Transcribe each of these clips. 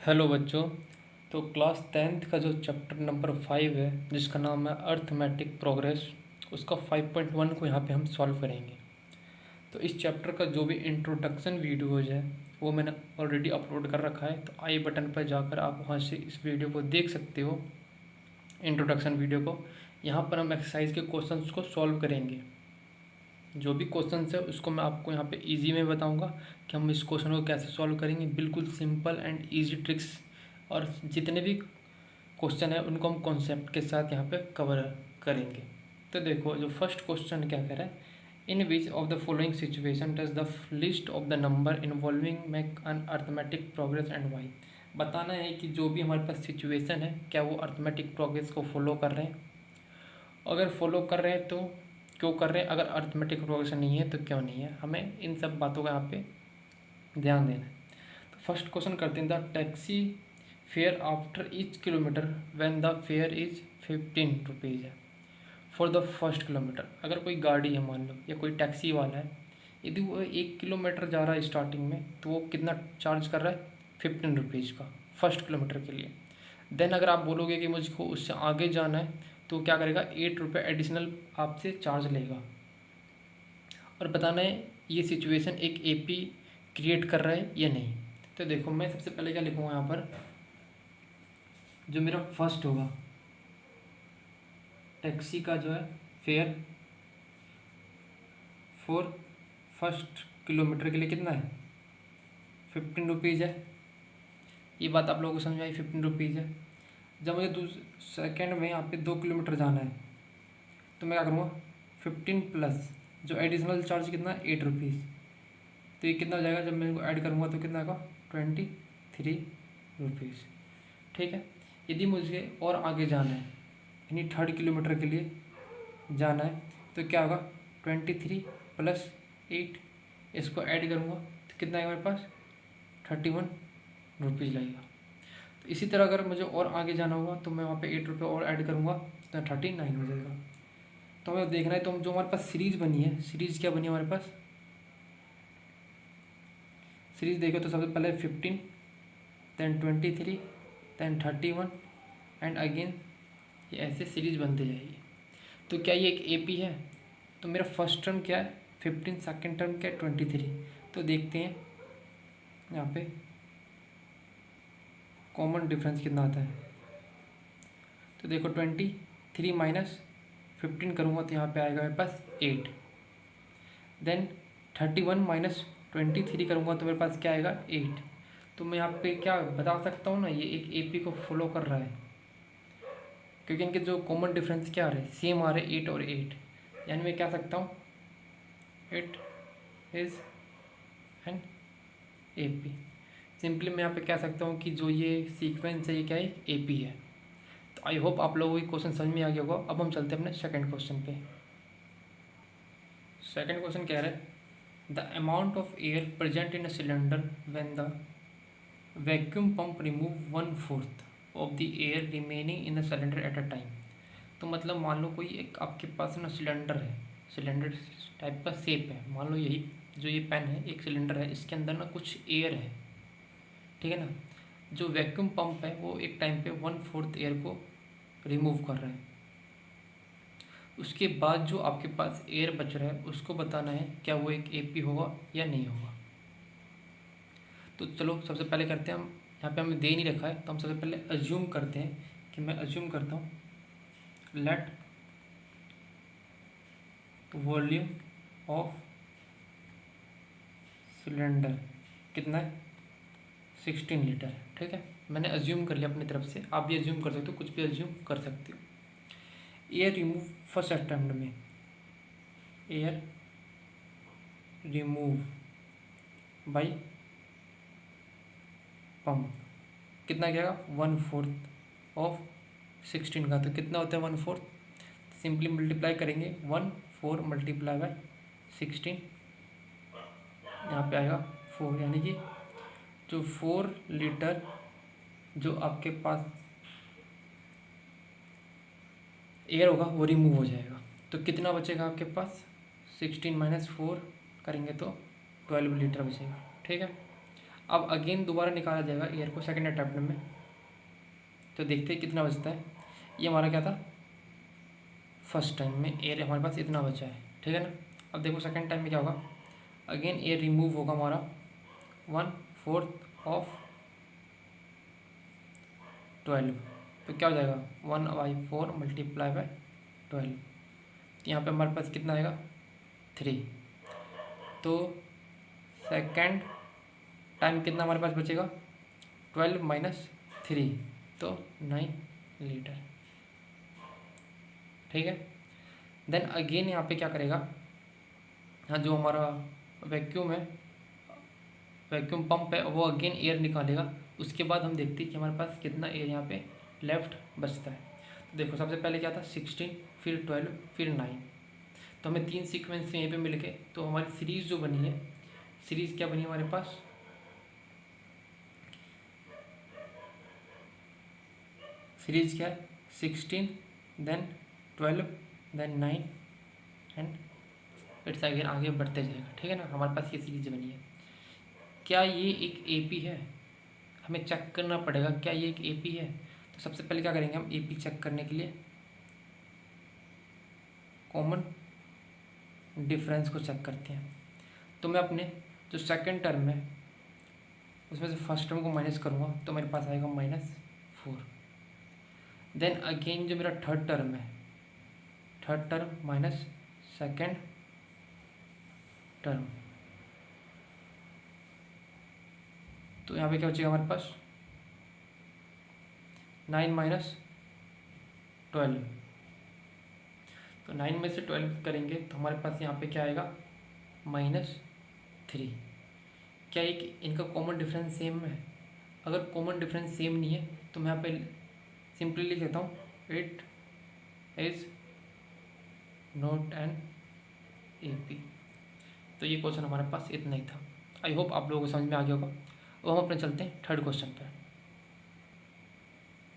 Hello बच्चों। तो class tenth का जो चैप्टर नंबर 5 है जिसका नाम है अर्थमेटिक प्रोग्रेस, उसका 5.1 को यहाँ पे हम सॉल्व करेंगे। तो इस चैप्टर का जो भी इंट्रोडक्शन वीडियोज़ है वो मैंने ऑलरेडी अपलोड कर रखा है, तो आई बटन पर जाकर आप वहाँ से इस वीडियो को देख सकते हो, इंट्रोडक्शन वीडियो को। यहाँ पर हम एक्सरसाइज के क्वेश्चंस को सॉल्व करेंगे। जो भी क्वेश्चंस है उसको मैं आपको यहाँ पे इजी में बताऊंगा कि हम इस क्वेश्चन को कैसे सॉल्व करेंगे, बिल्कुल सिंपल एंड इजी ट्रिक्स। और जितने भी क्वेश्चन है उनको हम कॉन्सेप्ट के साथ यहाँ पे कवर करेंगे। तो देखो, जो फर्स्ट क्वेश्चन क्या कह रहा है, in which of the following situation does the list of the number involving make an arithmetic progress and why. बताना है कि जो भी हमारे पास सिचुएशन है क्या वो अर्थमेटिक प्रोग्रेस को फॉलो कर रहे हैं, अगर फॉलो कर रहे हैं तो क्यों कर रहे हैं, अगर अर्थमेटिक प्रोग्रेशन नहीं है तो क्यों नहीं है। हमें इन सब बातों का यहाँ पे ध्यान देना है। तो फर्स्ट क्वेश्चन करते हैं, the taxi fare after each kilometre when the fair is 15 rupees है फॉर द फर्स्ट किलोमीटर। अगर कोई गाड़ी है मान लो या कोई टैक्सी वाला है, यदि वो 1 किलोमीटर जा रहा है स्टार्टिंग में तो वो कितना चार्ज कर रहा है, 15 रुपीज़ का फर्स्ट किलोमीटर के लिए। देन अगर आप बोलोगे कि मुझको उससे आगे जाना है तो क्या करेगा, 8 रुपये एडिशनल आपसे चार्ज लेगा। और बताना है ये सिचुएशन एक एपी क्रिएट कर रहा है या नहीं। तो देखो, मैं सबसे पहले क्या लिखूँगा यहाँ पर, जो मेरा फर्स्ट होगा टैक्सी का जो है फेयर फॉर फर्स्ट किलोमीटर के लिए कितना है, 15 रुपीज़ है। ये बात आप लोगों को समझ आई, 15 रुपीज़ है। जब मुझे सेकेंड में यहाँ पे 2 किलोमीटर जाना है तो मैं क्या करूँगा, 15 प्लस जो एडिशनल चार्ज कितना है, 8 रुपीज़। तो ये कितना हो जाएगा, जब मैं इनको ऐड करूँगा तो कितना आएगा, 23 रुपीज़। ठीक है। यदि मुझे और आगे जाना है यानी 3rd किलोमीटर के लिए जाना है तो क्या होगा, 23 प्लस 8, इसको ऐड करूँगा तो कितना आएगा मेरे पास, 31 रुपीज़ लगेगा। तो इसी तरह अगर मुझे और आगे जाना होगा तो मैं वहाँ पे 8 रुपये और ऐड करूँगा तो 39 हो जाएगा। तो हमें देखना है, तो जो हमारे पास सीरीज़ बनी है, सीरीज़ क्या बनी है हमारे पास, सीरीज़ देखो तो सबसे पहले 15, देन 23, देन 31 एंड अगेन ये ऐसे सीरीज़ बनती जाएगी। तो क्या ये एक एपी है, तो मेरा फर्स्ट टर्म क्या है 15, सेकेंड टर्म क्या है 23। तो देखते हैं यहाँ पे कॉमन डिफरेंस कितना आता है। तो देखो 23 माइनस 15 करूँगा तो यहाँ पे आएगा मेरे पास 8। देन 31 माइनस 23 करूँगा तो मेरे पास क्या आएगा, 8। तो मैं यहाँ पे क्या बता सकता हूँ ना, ये एक एपी को फॉलो कर रहा है, क्योंकि इनके जो कॉमन डिफरेंस क्या आ रहे हैं, सेम आ रहे हैं, 8 और 8। यानी मैं क्या सकता हूँ, it is an AP. Simply मैं यहाँ पे कह सकता हूँ कि जो ये सीक्वेंस है ये क्या है, एपी है। तो आई होप आप लोगों को क्वेश्चन समझ में आ गया होगा। अब हम चलते हैं अपने सेकंड क्वेश्चन पे। सेकंड क्वेश्चन कह रहा है, the amount of air present in a cylinder when the vacuum pump remove 1/4 of the air remaining in the cylinder at a time. तो मतलब मान लो कोई एक आपके पास ना सिलेंडर है, सिलेंडर टाइप का शेप है, मान लो यही जो ये पेन है एक सिलेंडर है, इसके अंदर ना कुछ एयर है, ठीक है ना। जो वैक्यूम पंप है वो एक टाइम पे 1/4 एयर को रिमूव कर रहा है। उसके बाद जो आपके पास एयर बच रहा है उसको बताना है क्या वो एक एपी होगा या नहीं होगा। तो चलो सबसे पहले करते हैं हम, यहाँ पे हमें दे नहीं रखा है तो हम सबसे पहले अज्यूम करते हैं कि मैं अज्यूम करता हूँ, लेट वॉल्यूम ऑफ सिलेंडर कितना है, 16 लीटर। ठीक है, मैंने अज्यूम कर लिया अपनी तरफ से, आप भी अज्यूम कर सकते हो, कुछ भी अज्यूम कर सकते हो। एयर रिमूव फर्स्ट अटेम्प्ट में, एयर रिमूव बाई पंप कितना क्या, 1/4 ऑफ 16 का। तो कितना होता है 1/4, सिंपली मल्टीप्लाई करेंगे, 1/4 मल्टीप्लाई बाई 16, यहाँ पे आएगा 4, यानी कि जो 4 लीटर जो आपके पास एयर होगा वो रिमूव हो जाएगा। तो कितना बचेगा आपके पास, 16 माइनस 4 करेंगे तो 12 लीटर बचेगा। ठीक है, अब अगेन दोबारा निकाला जाएगा एयर को सेकेंड अटैम्प्ट में। तो देखते हैं कितना बचता है। ये हमारा क्या था, फर्स्ट टाइम में एयर हमारे पास इतना बचा है, ठीक है ना। अब देखो सेकेंड टाइम में क्या होगा, अगेन एयर रिमूव होगा हमारा 1/4 ऑफ 12। तो क्या हो जाएगा 1/4 मल्टीप्लाई बाय 12। तो यहाँ पे हमारे पास कितना आएगा 3। तो सेकेंड टाइम कितना हमारे पास बचेगा 12 माइनस 3, तो 9 लीटर, ठीक है। देन अगेन यहाँ पे क्या करेगा, यहाँ जो हमारा वैक्यूम है, वैक्यूम पंप है, वो अगेन एयर निकालेगा। उसके बाद हम देखते हैं कि हमारे पास कितना एयर यहाँ पे लेफ्ट बचता है। तो देखो सबसे पहले क्या था 16, फिर 12, फिर 9। तो हमें 3 सीक्वेंस यहीं पे मिल गए। तो हमारी सीरीज़ जो बनी है, सीरीज़ क्या बनी हमारे पास, सीरीज़ क्या है 16 then 12 then 9 and it's again आगे बढ़ते जाएगा, ठीक है ना। हमारे पास ये सीरीज बनी है। क्या ये एक एपी है, हमें चेक करना पड़ेगा क्या ये एक एपी है। तो सबसे पहले क्या करेंगे हम, एपी चेक करने के लिए कॉमन डिफरेंस को चेक करते हैं। तो मैं अपने जो सेकंड टर्म है उसमें से फर्स्ट टर्म को माइनस करूँगा तो मेरे पास आएगा -4। देन अगेन जो मेरा थर्ड टर्म है, third term minus second term, तो यहाँ पे क्या बचेगा हमारे पास 9 माइनस 12। तो 9 में से 12 करेंगे तो हमारे पास यहाँ पे क्या आएगा -3। क्या एक इनका कॉमन डिफरेंस सेम है, अगर कॉमन डिफरेंस सेम नहीं है तो मैं यहाँ पे सिंपली लिख लेता हूँ it is not an AP. तो ये क्वेश्चन हमारे पास इतना ही था। आई होप आप लोगों को समझ में आ गया होगा। अब हम अपने चलते हैं थर्ड क्वेश्चन पर।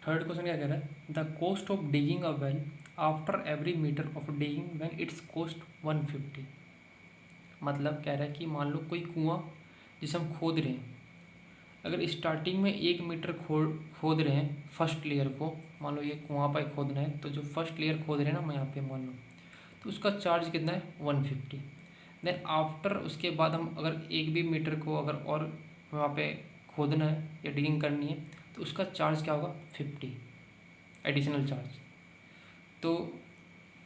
थर्ड क्वेश्चन क्या कह रहा है, the cost of digging a well after every metre of digging when it's cost 150। मतलब कह रहा है कि मान लो कोई कुआं जिसे हम खोद रहे हैं, अगर स्टार्टिंग में 1 मीटर खोद रहे हैं फर्स्ट लेयर को, मान लो ये कुआं पर खोदना है, तो जो फर्स्ट लेयर खोद रहे हैं ना मैं यहाँ पे मान लो, तो उसका चार्ज कितना है 150। देन आफ्टर उसके बाद हम अगर 1 भी मीटर को अगर और वहाँ पे खोदना है या डिगिंग करनी है तो उसका चार्ज क्या होगा 50 एडिशनल चार्ज। तो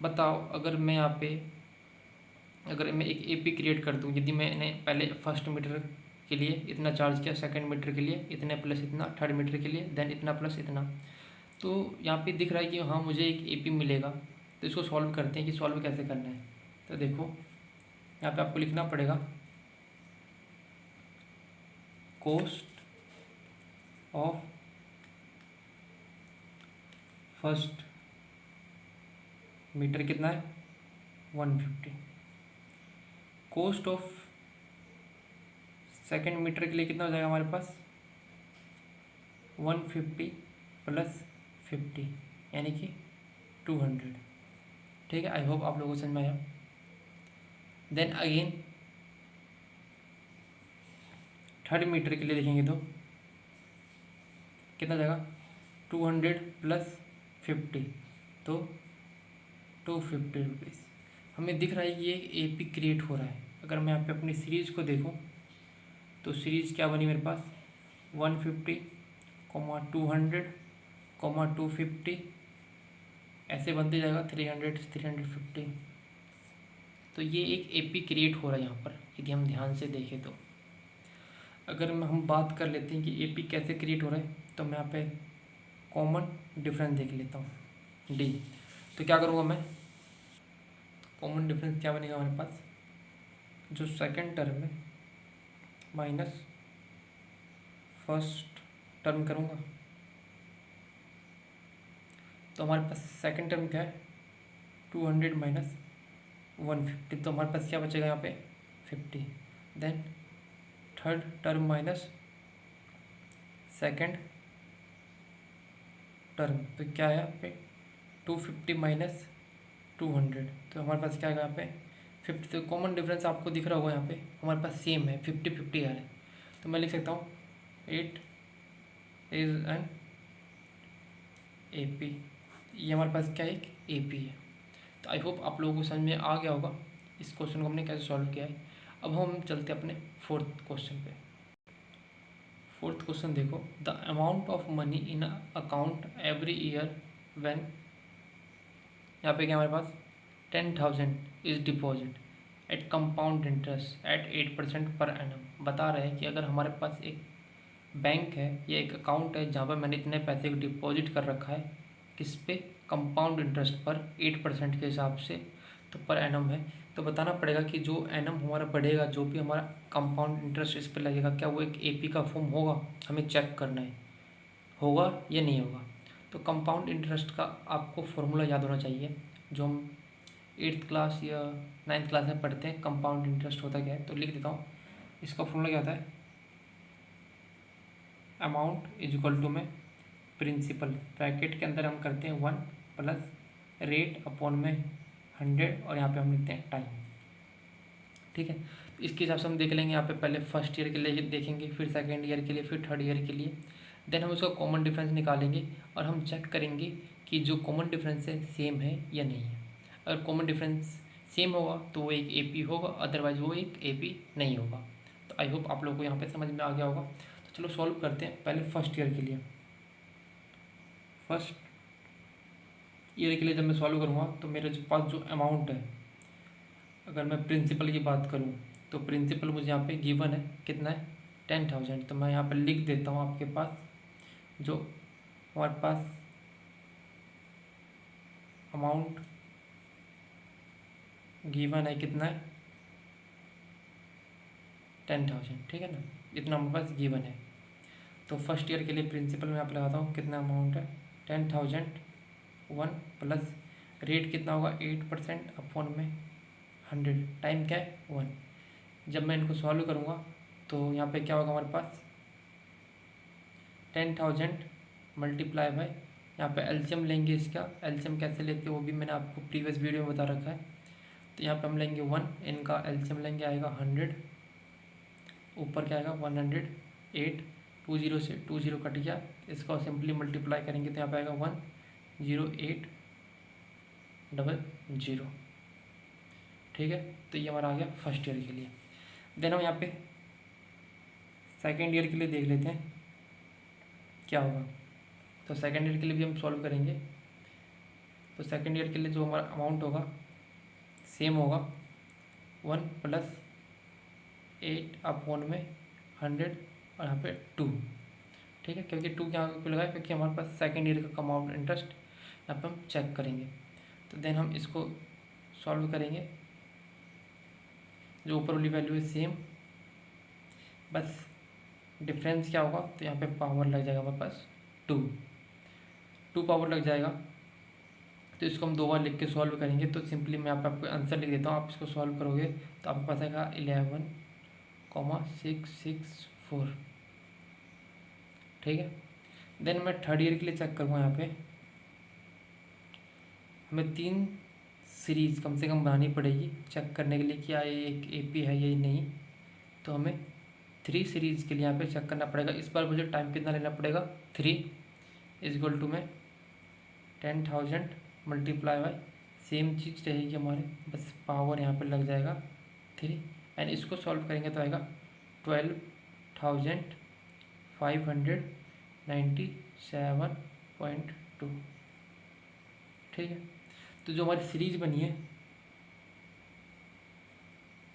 बताओ अगर मैं यहाँ पे अगर मैं एक एपी क्रिएट कर दूँ, यदि मैंने पहले फर्स्ट मीटर के लिए इतना चार्ज किया, सेकंड मीटर के लिए इतने प्लस इतना, थर्ड मीटर के लिए देन इतना प्लस इतना, तो यहाँ पे दिख रहा है कि हाँ मुझे एक एपी मिलेगा। तो इसको सॉल्व करते हैं कि सॉल्व कैसे करना है। तो देखो यहाँ पे आपको लिखना पड़ेगा कोस्ट ऑफ फर्स्ट मीटर कितना है 150, कोस्ट ऑफ सेकेंड मीटर के लिए कितना हो जाएगा हमारे पास 150 प्लस 50 यानी कि 200, ठीक है। आई होप आप लोगों को समझ में आया। देन अगेन थर्ड मीटर के लिए देखेंगे तो कितना जाएगा 200 प्लस 50, तो 250 रुपीज़। हमें दिख रहा है कि ये एपी क्रिएट हो रहा है। अगर मैं यहाँ पे अपनी सीरीज़ को देखूँ तो सीरीज़ क्या बनी मेरे पास 150, 200, 250, ऐसे बनते जाएगा 300, 350। तो ये एक एपी क्रिएट हो रहा है यहाँ पर, यदि हम ध्यान से देखें तो। अगर हम बात कर लेते हैं कि एपी कैसे क्रिएट हो रहा है, तो मैं यहाँ पे कॉमन डिफरेंस देख लेता हूँ डी। तो क्या करूँगा मैं, कॉमन डिफरेंस क्या बनेगा हमारे पास, जो सेकंड टर्म है माइनस फर्स्ट टर्म करूँगा, तो हमारे पास सेकंड टर्म क्या है 200 माइनस 150, तो हमारे पास क्या बचेगा यहाँ पे 50। Then third term minus second term, तो क्या है यहाँ पे 250 माइनस 200, तो हमारे पास क्या है यहाँ पे 50। तो कॉमन डिफरेंस आपको दिख रहा होगा यहाँ पे हमारे पास सेम है 50-50 आ रहा है। तो मैं लिख सकता हूँ 8 इज़ एन AP। ये हमारे पास क्या है, एक AP है। तो आई होप आप लोगों को समझ में आ गया होगा इस क्वेश्चन को हमने कैसे सॉल्व किया है। अब हम चलते हैं अपने फोर्थ क्वेश्चन पे। फोर्थ क्वेश्चन देखो, the amount of money in account every year when, यहाँ पे क्या हमारे पास 10,000 is deposit eight compound interest eight 8% per annum. बता रहे हैं कि अगर हमारे पास एक बैंक है या एक अकाउंट है जहाँ पर मैंने इतने पैसे को डिपॉजिट कर रखा है, किस पे, कंपाउंड इंटरेस्ट पर 8% के हिसाब से, तो पर एनम है। तो बताना पड़ेगा कि जो एनम हमारा बढ़ेगा, जो भी हमारा कंपाउंड इंटरेस्ट इस पर लगेगा, क्या वो एक AP का फॉर्म होगा, हमें चेक करना है होगा या नहीं होगा। तो कंपाउंड इंटरेस्ट का आपको फॉर्मूला याद होना चाहिए, जो हम 8th क्लास या 9th क्लास में पढ़ते हैं। कंपाउंड इंटरेस्ट होता क्या है, तो लिख देता हूँ। इसका फॉर्मूला क्या होता है, अमाउंट इज इक्वल टू में प्रिंसिपल, ब्रैकेट के अंदर हम करते हैं 1 प्लस रेट अपॉन में 100, और यहाँ पे हम लिखते हैं टाइम। ठीक है, तो इसके हिसाब से हम देख लेंगे। यहाँ पे पहले फर्स्ट ईयर के लिए देखेंगे, फिर सेकेंड ईयर के लिए, फिर थर्ड ईयर के लिए। देन हम उसका कॉमन डिफरेंस निकालेंगे और हम चेक करेंगे कि जो कॉमन डिफरेंस है सेम है या नहीं है। अगर कॉमन डिफरेंस सेम होगा तो वो एक AP होगा, अदरवाइज वो एक AP नहीं होगा। तो आई होप आप लोगों को यहाँ पे समझ में आ गया होगा। तो चलो सॉल्व करते हैं पहले फर्स्ट ईयर के लिए। फर्स्ट ईयर के लिए जब मैं सॉल्व करूँगा तो मेरे पास जो अमाउंट है, अगर मैं प्रिंसिपल की बात करूँ तो प्रिंसिपल मुझे यहाँ पे गिवन है, कितना है, 10,000। तो मैं यहाँ पर लिख देता हूँ आपके पास जो हमारे पास अमाउंट गिवन है, कितना है, 10,000। ठीक है ना, इतना हमारे पास गिवन है। तो फर्स्ट ईयर के लिए प्रिंसिपल में आप लगाता हूँ, कितना अमाउंट है, 10,000, 1 प्लस रेट कितना होगा, 8% अपॉन में 100, टाइम क्या है, 1। जब मैं इनको सॉल्व करूँगा तो यहाँ पे क्या होगा हमारे पास, 10,000 मल्टीप्लाई बाय, यहाँ पे एलसीएम लेंगे। इसका एलसीएम कैसे लेते हैं वो भी मैंने आपको प्रीवियस वीडियो में बता रखा है। तो यहाँ पे हम लेंगे 1, इनका एलसीएम लेंगे, आएगा 100, ऊपर क्या आएगा 108, 20 से 20 कट गया, इसका सिंपली मल्टीप्लाई करेंगे तो यहाँ पे आएगा 10800। ठीक है, तो ये हमारा आ गया फर्स्ट ईयर के लिए। देन हम यहाँ पे सेकेंड ईयर के लिए देख लेते हैं क्या होगा। तो सेकेंड ईयर के लिए भी हम सॉल्व करेंगे। तो सेकेंड ईयर के लिए जो हमारा अमाउंट होगा सेम होगा, 1 प्लस 8 अपॉन में 100, और यहाँ पे 2। ठीक है, क्योंकि 2 क्या क्यों लगाया, क्योंकि हमारे पास सेकेंड ईयर का कंपाउंड इंटरेस्ट यहाँ पर हम चेक करेंगे। तो देन हम इसको सॉल्व करेंगे, जो ऊपर वाली वैल्यू है सेम, बस डिफरेंस क्या होगा, तो यहाँ पे पावर लग जाएगा हमारे पास 2 पावर लग जाएगा। तो इसको हम 2 बार लिख के सॉल्व करेंगे। तो सिंपली मैं यहाँ पे आपको आंसर लिख देता हूँ, आप इसको सॉल्व करोगे तो आपके पास आएगा 11,664। ठीक है, देन मैं थर्ड ईयर के लिए चेक करूँगा। यहाँ पे हमें 3 सीरीज़ कम से कम बनानी पड़ेगी चेक करने के लिए क्या ये एक AP है या नहीं। तो हमें 3 सीरीज़ के लिए यहाँ पे चेक करना पड़ेगा। इस बार मुझे टाइम कितना लेना पड़ेगा, 3 इज इक्वल टू में 10,000 मल्टीप्लाई बाय, सेम चीज़ रहेगी हमारे, बस पावर यहाँ पे लग जाएगा 3, एंड इसको सॉल्व करेंगे तो आएगा 12,597.2। ठीक है, तो जो हमारी सीरीज बनी है,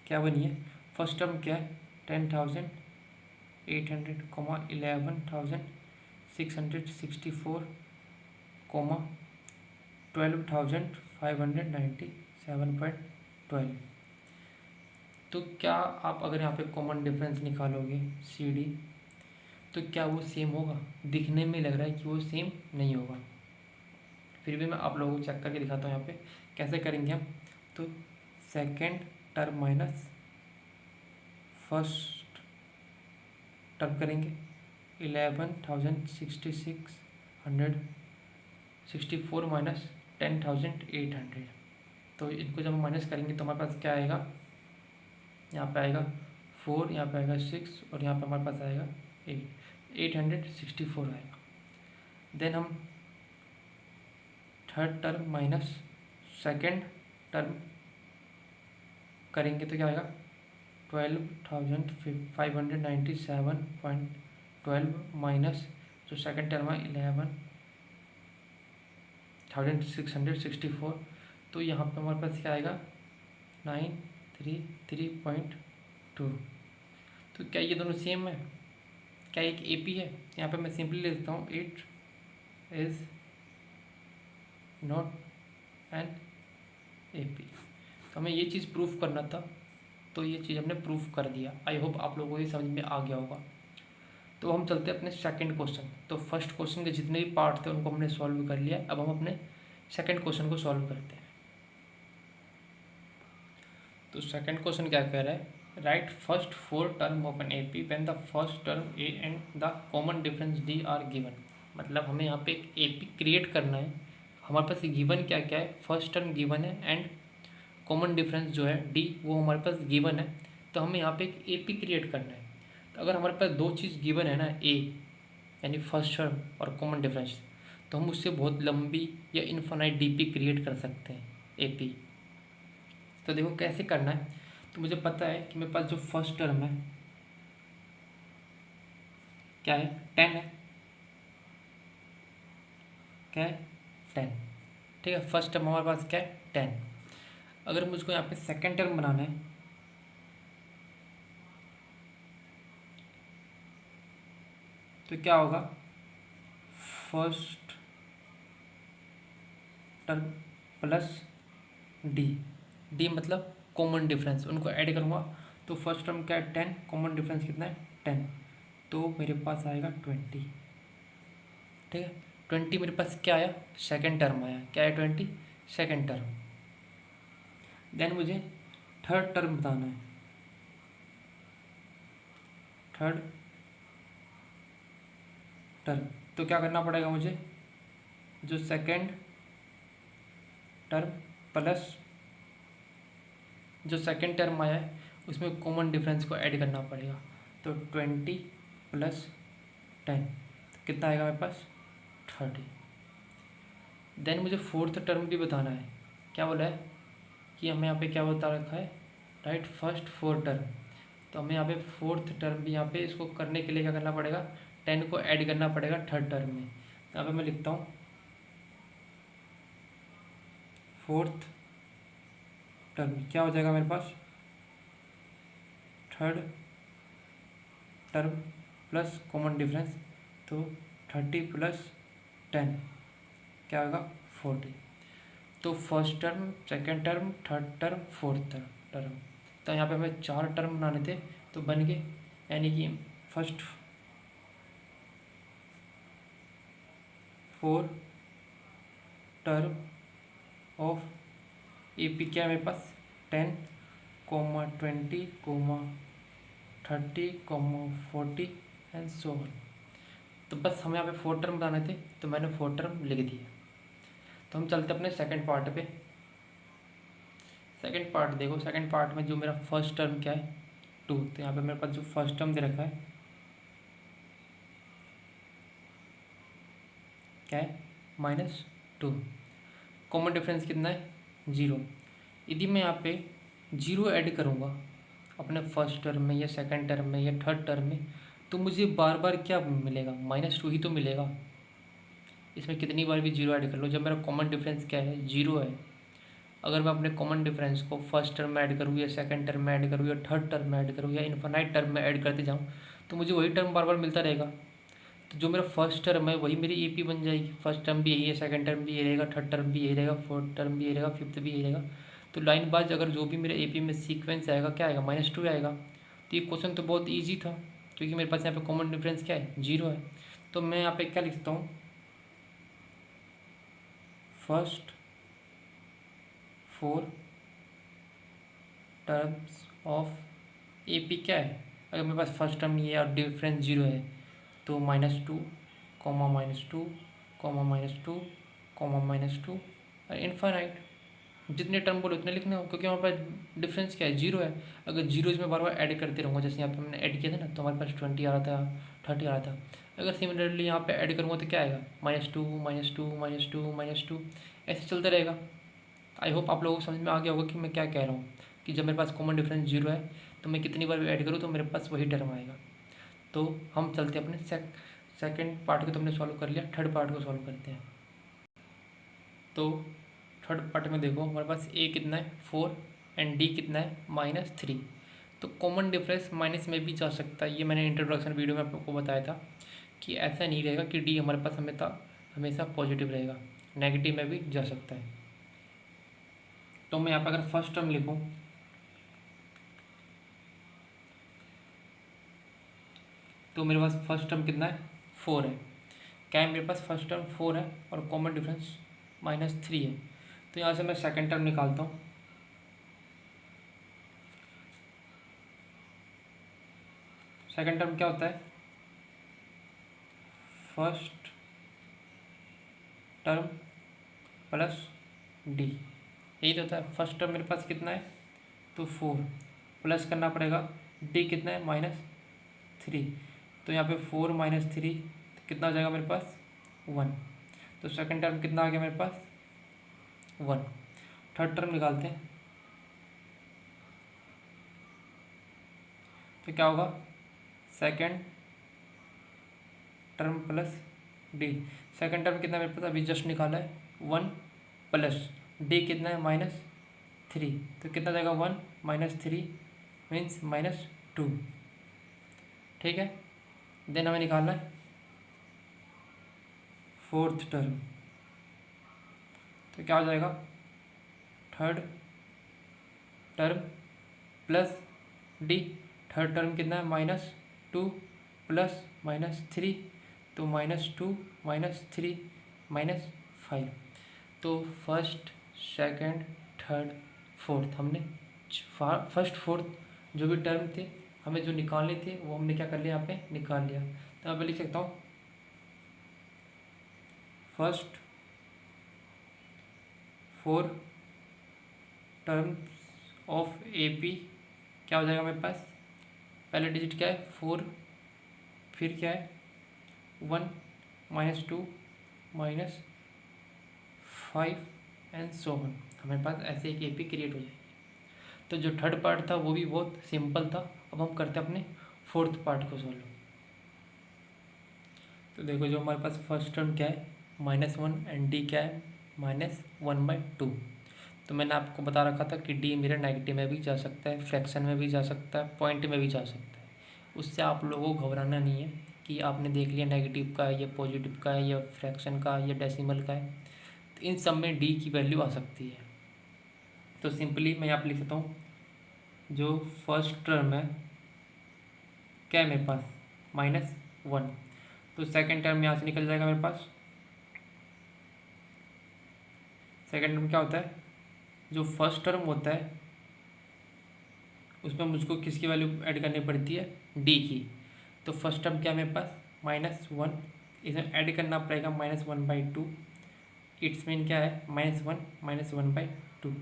क्या बनी है, फर्स्ट टर्म क्या है, 10,800, 11,664, 12,597.12। तो क्या आप अगर यहाँ पे कॉमन डिफरेंस निकालोगे CD, तो क्या वो सेम होगा, दिखने में लग रहा है कि वो सेम नहीं होगा। फिर भी मैं आप लोगों को चेक करके दिखाता हूँ यहाँ पे कैसे करेंगे हम। तो second term minus first term करेंगे, 11,664 माइनस 10,800। तो इनको जब हम माइनस करेंगे तो हमारे पास क्या आएगा, यहाँ पे आएगा 4, यहाँ पे आएगा 6 और यहाँ पे हमारे पास आएगा 864 आएगा। देन हम third term minus second term करेंगे तो क्या आएगा 12,597.12 माइनस जो सेकेंड टर्म है 11,664। तो यहाँ पे हमारे पास क्या आएगा 933.2। तो क्या ये दोनों सेम है? क्या एक AP है? यहाँ पे मैं सिंपली लिख देता हूँ 8 इज नॉट एन AP। तो हमें ये चीज़ प्रूफ करना था, तो ये चीज़ हमने प्रूफ कर दिया। आई होप आप लोगों को ये समझ में आ गया होगा। तो हम चलते हैं अपने सेकंड क्वेश्चन। तो फर्स्ट क्वेश्चन के जितने भी पार्ट थे उनको हमने सॉल्व कर लिया। अब हम अपने सेकंड क्वेश्चन को सॉल्व करते हैं। तो सेकंड क्वेश्चन क्या कह रहा है, write first 4 term of an AP when the first term A and the common difference D are given. मतलब हमें यहाँ पे एक AP क्रिएट करना है। हमारे पास गिवन क्या क्या है, फर्स्ट टर्म गिवन है एंड कॉमन डिफरेंस जो है D वो हमारे पास गिवन है। तो हमें यहाँ पे एक AP क्रिएट करना है। तो अगर हमारे पास दो चीज़ गिवन है ना, A यानी फर्स्ट टर्म और कॉमन डिफरेंस, तो हम उससे बहुत लंबी या इन्फिनाइट DP क्रिएट कर सकते हैं AP। तो देखो कैसे करना है। तो मुझे पता है कि मेरे पास जो फर्स्ट टर्म है क्या है 10 है, क्या है 10। ठीक है, फर्स्ट टर्म हमारे पास क्या है 10। अगर मुझको यहाँ पे सेकंड टर्म बनाना है तो क्या होगा, फर्स्ट टर्म प्लस डी मतलब कॉमन डिफरेंस, उनको ऐड करूँगा तो फर्स्ट टर्म क्या है 10, कॉमन डिफरेंस कितना है 10, तो मेरे पास आएगा 20। ठीक है, 20 मेरे पास क्या आया, सेकंड टर्म आया। क्या है 20 सेकंड टर्म। देन मुझे थर्ड टर्म बताना है, थर्ड टर्म। तो क्या करना पड़ेगा मुझे, जो सेकंड टर्म प्लस जो सेकंड टर्म आया है उसमें कॉमन डिफरेंस को ऐड करना पड़ेगा। तो 20 प्लस 10 कितना आएगा मेरे पास 30। देन मुझे फोर्थ टर्म भी बताना है। क्या बोला है कि हमें यहाँ पे क्या बता रखा है, राइट फर्स्ट 4 टर्म। तो हमें यहाँ पे फोर्थ टर्म भी यहाँ पे इसको करने के लिए क्या करना पड़ेगा, 10 को ऐड करना पड़ेगा थर्ड टर्म में। यहाँ पे मैं लिखता हूँ फोर्थ टर्म क्या हो जाएगा मेरे पास, third term plus common difference, तो 30 प्लस 10 क्या होगा 40। तो first term, second term, third term, fourth term. तो यहाँ पे हमें 4 टर्म बनाने थे तो बन गए, यानी कि फर्स्ट 4 टर्म ऑफ AP क्या है मेरे पास 10, 20, 30, 40 एंड सो ऑन। तो बस हमें यहाँ पे 4 टर्म बनाने थे तो मैंने 4 टर्म लिख दिए। तो हम चलते अपने सेकंड पार्ट पे। सेकंड पार्ट देखो, सेकंड पार्ट में जो मेरा फर्स्ट टर्म क्या है 2, तो यहाँ पे मेरे पास जो फर्स्ट टर्म दे रखा है क्या है -2। कॉमन डिफरेंस कितना है 0। यदि मैं यहाँ पे 0 ऐड करूँगा अपने फर्स्ट टर्म में या सेकंड टर्म में या थर्ड टर्म में, तो मुझे बार बार क्या मिलेगा, -2 ही तो मिलेगा। इसमें कितनी बार भी 0 ऐड कर लो, जब मेरा कॉमन डिफरेंस क्या है 0 है। अगर मैं अपने कॉमन डिफरेंस को फर्स्ट टर्म में ऐड करूँ या सेकंड टर्म में ऐड करूँ या थर्ड टर्म में ऐड करूँ या इन्फिनाइट टर्म में ऐड करते जाऊँ, तो मुझे वही टर्म बार बार मिलता रहेगा। तो जो मेरा फर्स्ट टर्म है वही मेरी AP बन जाएगी। फर्स्ट टर्म भी यही है, सेकंड टर्म भी यही रहेगा, थर्ड टर्म भी यही रहेगा, फोर्थ टर्म भी यही रहेगा, फिफ्थ भी यही रहेगा। तो लाइन बाज अगर जो भी मेरे AP में सीक्वेंस आएगा क्या आएगा -2 आएगा। तो ये क्वेश्चन तो बहुत ईजी था क्योंकि मेरे पास यहाँ पे कॉमन डिफरेंस क्या है 0 है। तो मैं यहाँ पे क्या लिखता हूँ, फर्स्ट 4 टर्म्स ऑफ AP क्या है। अगर मेरे पास फर्स्ट टर्म ये और डिफरेंस 0 है तो -2, -2, -2, -2, -2 और इन्फाइनाइट। जितने टर्म बोले उतने लिखने हो, क्योंकि हमारे पास डिफरेंस क्या है, जीरो है। अगर जीरो इसमें बार बार ऐड करते रहूँगा, जैसे यहाँ पे हमने ऐड किया था ना, तो हमारे पास 20 आ रहा था, 30 आ रहा था। अगर सिमिलरली यहाँ पे ऐड करूँगा तो क्या आएगा, -2 -2 -2 -2, ऐसे चलता रहेगा। आई होप आप लोगों को समझ में आ गया होगा कि मैं क्या कह रहा हूँ, कि जब मेरे पास कॉमन डिफरेंस जीरो है तो मैं कितनी बार भी ऐड करूँ तो मेरे पास वही टर्म आएगा। तो हम चलते हैं अपने सेकेंड पार्ट को, तुमने सॉल्व कर लिया, थर्ड पार्ट को सॉल्व करते हैं। तो थर्ड पार्ट में देखो हमारे पास ए कितना है 4 एंड डी कितना है -3। तो कॉमन डिफरेंस माइनस में भी जा सकता है, ये मैंने इंट्रोडक्शन वीडियो में आपको बताया था कि ऐसा नहीं रहेगा कि डी हमारे पास हमेशा पॉजिटिव रहेगा, नेगेटिव में भी जा सकता है। तो मैं यहाँ पर अगर फर्स्ट टर्म लिखूँ तो मेरे पास फर्स्ट टर्म कितना है 4 है। क्या है, मेरे पास फर्स्ट टर्म 4 है और कॉमन डिफरेंस -3 है। तो यहाँ से मैं सेकेंड टर्म निकालता हूँ। सेकेंड टर्म क्या होता है, फर्स्ट टर्म प्लस डी, यही तो होता है। फर्स्ट टर्म मेरे पास कितना है, तो 4 प्लस करना पड़ेगा, डी कितना है -3। तो यहाँ पे 4 -3 तो कितना हो जाएगा मेरे पास 1। तो सेकंड टर्म कितना आ गया मेरे पास 1। थर्ड टर्म निकालते हैं तो क्या होगा, second term plus D. Second term कितना मेरे पास अभी जस्ट निकाला है 1 प्लस डी कितना है -3। तो कितना जाएगा 1 -3 मीन्स -2। ठीक है, देन हमें निकालना है फोर्थ टर्म। तो क्या हो जाएगा, third term plus D. Third term कितना है -2 प्लस -3, तो -2 -3 -5। तो फर्स्ट सेकंड थर्ड फोर्थ हमने फर्स्ट फोर्थ जो भी टर्म थे हमें जो निकालने थे वो हमने क्या कर लिया, यहाँ पे निकाल लिया। तो यहाँ पे लिख सकता हूँ first 4 terms of A P क्या हो जाएगा मेरे पास, पहले डिजिट क्या है 4, फिर क्या है 1 -2 -5 एंड सो ऑन। हमारे पास ऐसे एक ए पी क्रिएट हो जाएगी। तो जो थर्ड पार्ट था वो भी बहुत सिंपल था। अब हम करते हैं अपने फोर्थ पार्ट को सॉल्व। तो देखो जो हमारे पास फर्स्ट टर्म क्या है -1 एंड डी क्या है -1/2। तो मैंने आपको बता रखा था कि डी मेरा नेगेटिव में भी जा सकता है, फ्रैक्शन में भी जा सकता है, पॉइंट में भी जा सकता है। उससे आप लोगों को घबराना नहीं है कि आपने देख लिया नेगेटिव का है या पॉजिटिव का है या फ्रैक्शन का या डेसिमल का है, तो इन सब में डी की वैल्यू आ सकती है। तो सिंपली मैं यहाँ पर लिख सकता हूँ जो फर्स्ट टर्म है क्या है मेरे पास -1। तो सेकेंड टर्म यहाँ से निकल जाएगा मेरे पास। सेकेंड टर्म क्या होता है, जो फर्स्ट टर्म होता है उसमें मुझको किसकी वैल्यू ऐड करनी पड़ती है, डी की। तो फर्स्ट टर्म क्या है मेरे पास -1, इसमें ऐड करना पड़ेगा -1/2। इट्स मीन क्या है -1 -1/2।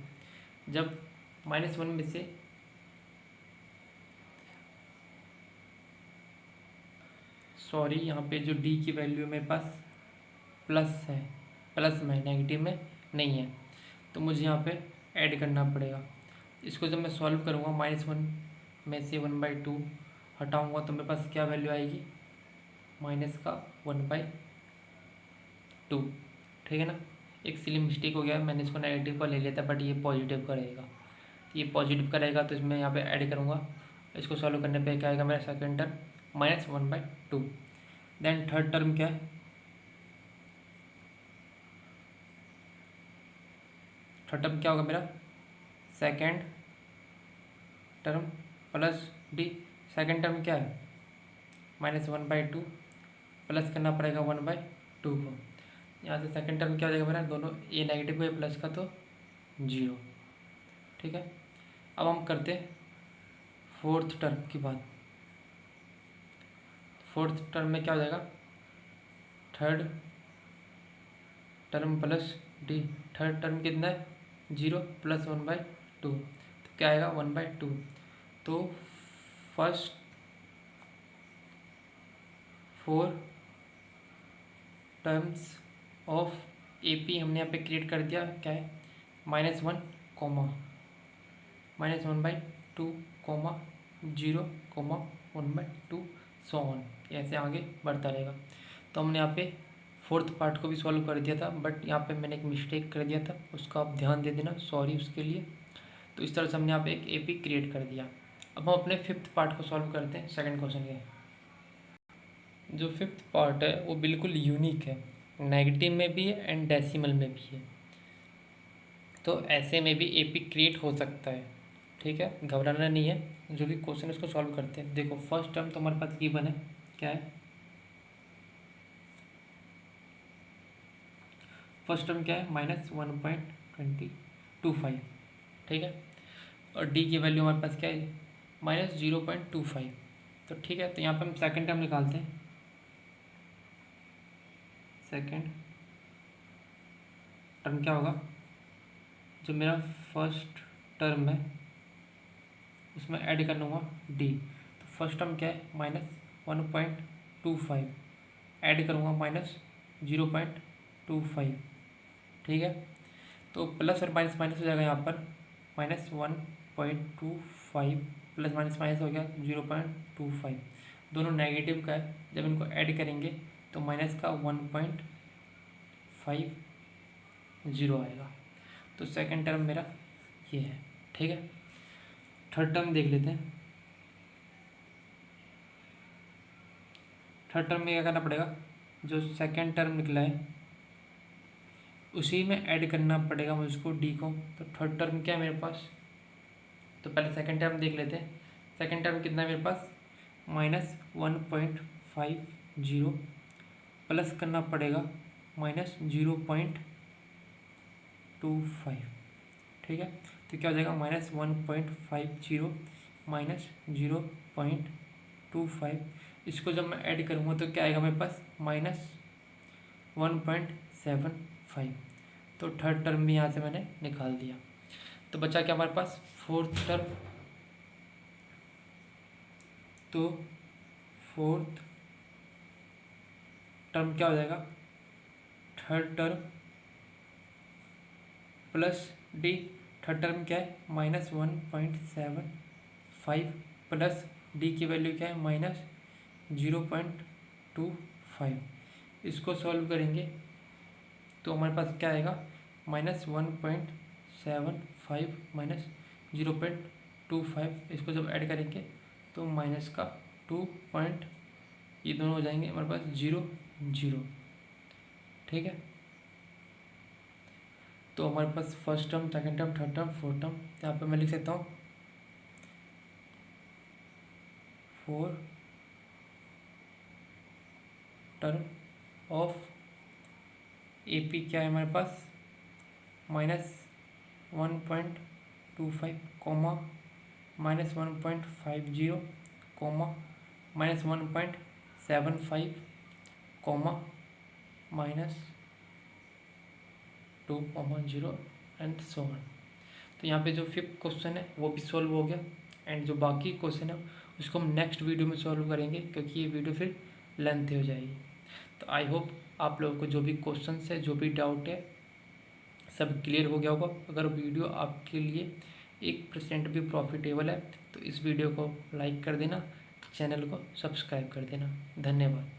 जब -1 में से सॉरी यहाँ पे जो डी की वैल्यू मेरे पास प्लस है, प्लस में, नेगेटिव में नहीं है, तो मुझे यहाँ पे ऐड करना पड़ेगा। इसको जब मैं सॉल्व करूँगा -1 में से 1/2 हटाऊँगा तो मेरे पास क्या वैल्यू आएगी, माइनस का 1/2। ठीक है ना, एक सिली मिस्टेक हो गया, मैंने इसको नेगेटिव का ले लिया था बट ये पॉजिटिव का रहेगा। ये पॉजिटिव का रहेगा तो इसमें यहाँ पे ऐड करूँगा। इसको सॉल्व करने पे क्या आएगा मेरा second term -1/2। Then third term क्या है, थर्ड टर्म क्या होगा मेरा, second term plus D. Second term क्या है -1/2, प्लस करना पड़ेगा 1/2 को। यहाँ से सेकेंड टर्म क्या हो जाएगा मेरा, दोनों ए नेगेटिव है प्लस का तो 0। ठीक है, अब हम करते हैं फोर्थ टर्म की बात। फोर्थ टर्म में क्या हो जाएगा, third term plus D. Third term कितना है 0 प्लस 1/2, तो क्या आएगा 1/2। तो फर्स्ट 4 टर्म्स ऑफ AP हमने यहाँ पे क्रिएट कर दिया, क्या है -1 comma -1/2 comma 0 comma 1/2 so on, ऐसे आगे बढ़ता रहेगा। तो हमने यहाँ पे फोर्थ पार्ट को भी सॉल्व कर दिया था, बट यहाँ पे मैंने एक मिस्टेक कर दिया था, उसका आप ध्यान दे देना, सॉरी उसके लिए। तो इस तरह से हमने यहाँ पे एक AP क्रिएट कर दिया। अब हम अपने फिफ्थ पार्ट को सॉल्व करते हैं सेकंड क्वेश्चन के। जो फिफ्थ पार्ट है वो बिल्कुल यूनिक है, नेगेटिव में भी है एंड डेसिमल में भी है, तो ऐसे में भी AP क्रिएट हो सकता है, ठीक है, घबराना नहीं है। जो भी क्वेश्चन उसको सॉल्व करते हैं। देखो फर्स्ट टर्म तो हमारे पास गिवन है, क्या है फर्स्ट टर्म, क्या है -1.2025, ठीक है, और D की वैल्यू हमारे पास क्या है -0.25। तो ठीक है, तो यहाँ पे हम सेकंड टर्म निकालते हैं। सेकंड टर्म क्या होगा, जो मेरा फर्स्ट टर्म है उसमें ऐड करना होगा D। तो फर्स्ट टर्म क्या है -1.25, ऐड करूँगा -0.25, ठीक है। तो प्लस और माइनस माइनस हो जाएगा यहाँ पर, -1.25 प्लस माइनस माइनस हो गया 0.25, दोनों नेगेटिव का है, जब इनको ऐड करेंगे तो माइनस का 1.50 आएगा। तो सेकंड टर्म मेरा ये है, ठीक है। थर्ड टर्म देख लेते हैं। थर्ड टर्म में क्या करना पड़ेगा, जो सेकंड टर्म निकला है उसी में ऐड करना पड़ेगा मुझको D को। तो थर्ड टर्म क्या है मेरे पास, तो पहले सेकंड टर्म देख लेते हैं। सेकंड टर्म कितना है मेरे पास -1.50 प्लस करना पड़ेगा -0.25, ठीक है। तो क्या हो जाएगा -1.50 -0.25, इसको जब मैं ऐड करूँगा तो क्या आएगा मेरे पास -1.75। तो थर्ड टर्म भी यहाँ से मैंने निकाल दिया। तो बचा क्या हमारे पास फोर्थ टर्म। तो फोर्थ टर्म क्या हो जाएगा, third term plus D। Third term क्या है -1.75 प्लस D की वैल्यू क्या है -0.25। इसको सॉल्व करेंगे तो हमारे पास क्या आएगा -1.75 -0.25, इसको जब ऐड करेंगे तो माइनस का 2 पॉइंट, ये दोनों हो जाएंगे हमारे पास 0, ठीक है। तो हमारे पास first term, second term, third term, fourth term, यहाँ पे मैं लिख सकता हूँ 4 टर्म ऑफ AP क्या है हमारे पास -1.25 comma -1.50 comma -1.75 comma -2, 0 and so on. तो यहाँ पे जो फिफ्थ क्वेश्चन है वो भी सॉल्व हो गया, एंड जो बाकी क्वेश्चन है उसको हम नेक्स्ट वीडियो में सॉल्व करेंगे, क्योंकि ये वीडियो फिर लेंथी हो जाएगी। तो आई होप आप लोगों को जो भी क्वेश्चन है, जो भी डाउट है, सब क्लियर हो गया होगा। अगर वीडियो आपके लिए 1% भी प्रॉफिटेबल है तो इस वीडियो को लाइक कर देना, चैनल को सब्सक्राइब कर देना। धन्यवाद।